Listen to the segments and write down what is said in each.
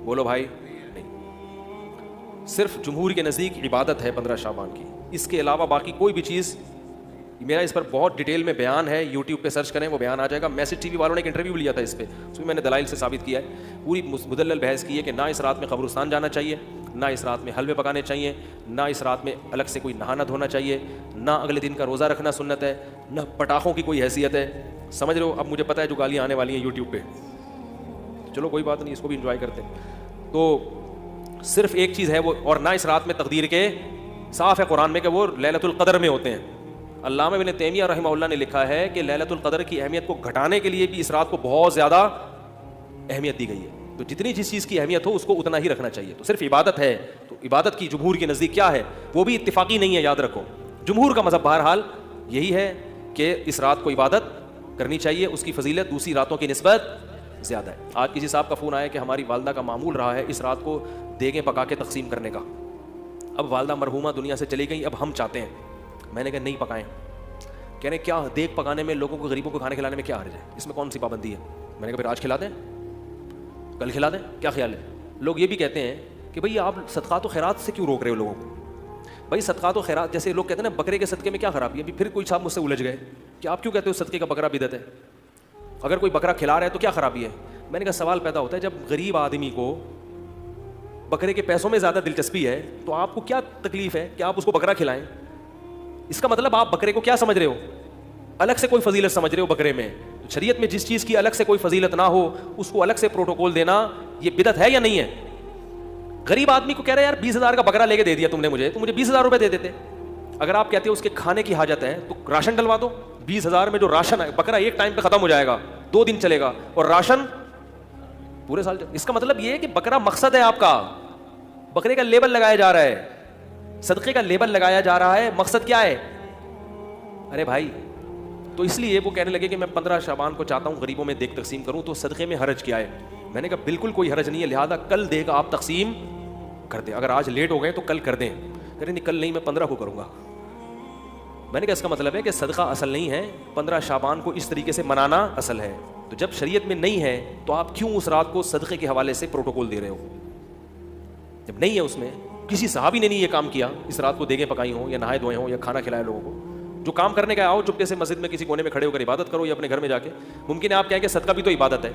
بولو بھائی نہیں. صرف جمہور کے نزدیک عبادت ہے 15 شعبان کی, اس کے علاوہ باقی کوئی بھی چیز, میرا اس پر بہت ڈیٹیل میں بیان ہے, یوٹیوب پہ سرچ کریں وہ بیان آ جائے گا. میسج ٹی وی والوں نے ایک انٹرویو لیا تھا اس پہ, اس میں نے دلائل سے ثابت کیا ہے, پوری مدلل بحث کی ہے کہ نہ اس رات میں قبرستان جانا چاہیے, نہ اس رات میں حلوے پکانے چاہیے, نہ اس رات میں الگ سے کوئی نہانا دھونا چاہیے, نہ اگلے دن کا روزہ رکھنا سنت ہے, نہ پٹاخوں کی کوئی حیثیت ہے. سمجھ رہے ہو؟ اب مجھے پتہ ہے جو گالیاں آنے والی ہیں یوٹیوب پہ, چلو کوئی بات نہیں, اس کو بھی انجوائے کرتے ہیں. تو صرف ایک چیز ہے وہ, اور نہ اس رات میں تقدیر کے صاف ہے قرآن میں کہ وہ لیلۃ القدر میں ہوتے ہیں. علامہ ابن تیمیہ رحمہ اللہ نے لکھا ہے کہ لیلۃ القدر کی اہمیت کو گھٹانے کے لیے بھی اس رات کو بہت زیادہ اہمیت دی گئی ہے. تو جتنی جس چیز کی اہمیت ہو اس کو اتنا ہی رکھنا چاہیے. تو صرف عبادت ہے, تو عبادت کی جمہور کے نزدیک کیا ہے وہ بھی اتفاقی نہیں ہے, یاد رکھو. جمہور کا مذہب بہرحال یہی ہے کہ اس رات کو عبادت کرنی چاہیے, اس کی فضیلت دوسری راتوں کی نسبت زیادہ ہے. آج کسی صاحب کا فون آیا کہ ہماری والدہ کا معمول رہا ہے اس رات کو دیگیں پکا کے تقسیم کرنے کا. اب والدہ مرحومہ دنیا سے چلی گئی, اب ہم چاہتے ہیں. میں نے کہا نہیں پکائیں. کہہ رہے کیا دیگ پکانے میں, لوگوں کو غریبوں کو کھانے کھلانے میں کیا حرج ہے, اس میں کون سی پابندی ہے؟ میں نے کہا پھر آج کھلا دیں, کل کھلا دیں, کیا خیال ہے؟ لوگ یہ بھی کہتے ہیں کہ بھئی آپ صدقات و خیرات سے کیوں روک رہے ہو لوگوں کو؟ بھائی صدقات و خیرات, جیسے لوگ کہتے ہیں نا بکرے کے صدقے میں کیا خرابی ہے. پھر کوئی صاحب مجھ سے الجھ گئے کہ آپ کیوں کہتے ہو صدقے کا بکرا بدعت ہے, اگر کوئی بکرا کھلا رہا ہے تو کیا خرابی ہے؟ میں نے کہا سوال پیدا ہوتا ہے جب غریب آدمی کو بکرے کے پیسوں میں زیادہ دلچسپی ہے تو آپ کو کیا تکلیف ہے کہ آپ اس کو بکرا کھلائیں؟ اس کا مطلب آپ بکرے کو کیا سمجھ رہے ہو, الگ سے کوئی فضیلت سمجھ رہے ہو بکرے میں. شریعت میں جس چیز کی الگ سے کوئی فضیلت نہ ہو اس کو الگ سے پروٹوکول دینا یہ بدعت ہے یا نہیں ہے؟ غریب آدمی کو کہہ رہے ہیں یار 20,000 کا بکرا لے کے دے دیا تم نے مجھے, تو مجھے 20,000 روپے دے دیتے. اگر آپ کہتے ہو اس کے کھانے کی حاجت ہے تو راشن ڈلوا دو. 20,000 میں جو راشن ہے, بکرا ایک ٹائم پہ ختم ہو جائے گا, 2 دن چلے گا, اور راشن پورے سال. اس کا مطلب یہ ہے کہ بکرا مقصد ہے آپ کا, بکرے کا لیبل لگایا جا رہا ہے, صدقے کا لیبل لگایا جا رہا ہے, مقصد کیا ہے؟ ارے بھائی, تو اس لیے وہ کہنے لگے کہ میں 15 شعبان کو چاہتا ہوں غریبوں میں دیگ تقسیم کروں, تو صدقے میں حرج کیا ہے؟ میں نے کہا بالکل کوئی حرج نہیں ہے, لہذا کل دیگ آپ تقسیم کر دیں. اگر آج لیٹ ہو گئے تو کل کر دیں. کہہ رہے نہیں کل نہیں, میں 15 کو کروں گا. میں نے کہا اس کا مطلب ہے کہ صدقہ اصل نہیں ہے, 15 شعبان کو اس طریقے سے منانا اصل ہے. تو جب شریعت میں نہیں ہے تو آپ کیوں اس رات کو صدقے کے حوالے سے پروٹوکول دے رہے ہو؟ جب نہیں ہے اس میں, کسی صحابی نے نہیں یہ کام کیا اس رات کو دیگیں پکائی ہوں یا نہائے دھوئے ہوں یا کھانا کھلایا لوگوں کو. جو کام کرنے کا آؤ چپکے سے مسجد میں کسی کونے میں کھڑے ہو کر عبادت کرو, یا اپنے گھر میں جا کے. ممکن ہے آپ کہیں کہ صدقہ بھی تو عبادت ہے,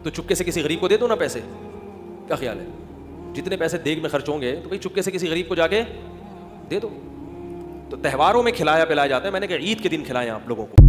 تو چپکے سے کسی غریب کو دے دو نا پیسے. کیا خیال ہے؟ جتنے پیسے دیگ میں خرچ ہوں گے تو بھائی چپکے سے کسی غریب کو جا کے دے دو. تو تہواروں میں کھلایا پلایا جاتا ہے, میں نے کہا عید کے دن کھلائیں آپ لوگوں کو.